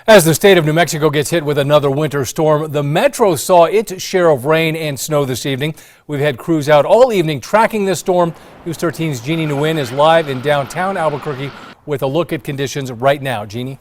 As the state of New Mexico gets hit with another winter storm, the metro saw its share of rain and snow this evening. We've had crews out all evening tracking this storm. News 13's Jeannie Nguyen is live in downtown Albuquerque with a look at conditions right now. Jeannie?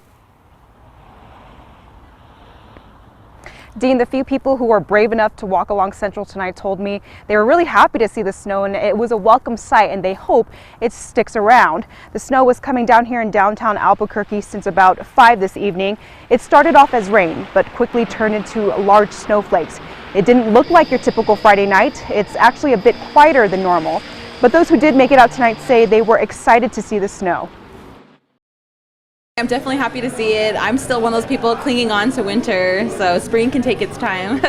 Dean, the few people who were brave enough to walk along Central tonight told me they were really happy to see the snow, and it was a welcome sight, and they hope it sticks around. The snow was coming down here in downtown Albuquerque since about 5 this evening. It started off as rain, but quickly turned into large snowflakes. It didn't look like your typical Friday night. It's actually a bit quieter than normal. But those who did make it out tonight say they were excited to see the snow. I'm definitely happy to see it. I'm still one of those people clinging on to winter, so spring can take its time.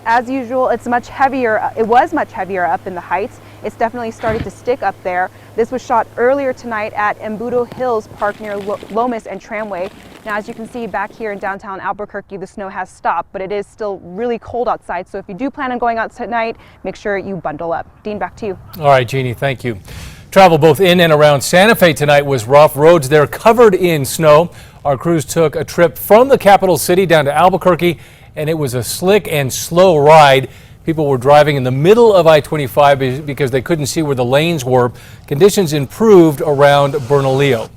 As usual, it's much heavier. It was much heavier up in the heights. It's definitely started to stick up there. This was shot earlier tonight at Embudo Hills Park near Lomas and Tramway. Now, as you can see back here in downtown Albuquerque, the snow has stopped, but it is still really cold outside. So if you do plan on going out tonight, make sure you bundle up. Dean, back to you. All right, Jeannie, thank you. Travel both in and around Santa Fe tonight was rough. Roads there covered in snow. Our crews took a trip from the capital city down to Albuquerque, and it was a slick and slow ride. People were driving in the middle of I-25 because they couldn't see where the lanes were. Conditions improved around Bernalillo.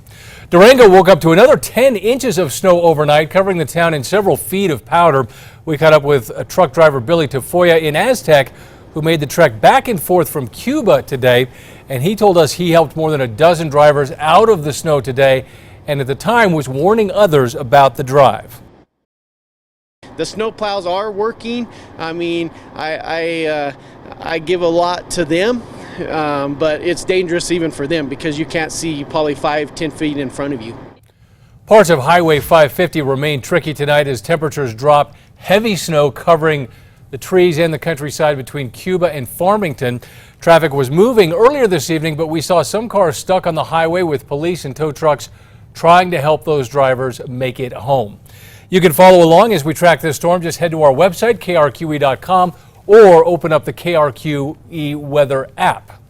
Durango woke up to another 10 inches of snow overnight, covering the town in several feet of powder. We caught up with a truck driver, Billy Tafoya, in Aztec, who made the trek back and forth from Cuba today. And he told us he helped more than a dozen drivers out of the snow today, and at the time was warning others about the drive. The snow plows are working. I mean, I give a lot to them, but it's dangerous even for them because you can't see probably 5-10 feet in front of you. Parts of Highway 550 remain tricky tonight as temperatures drop. Heavy snow covering the trees and the countryside between Cuba and Farmington. Traffic was moving earlier this evening, but we saw some cars stuck on the highway with police and tow trucks trying to help those drivers make it home. You can follow along as we track this storm. Just head to our website, krqe.com, or open up the KRQE weather app.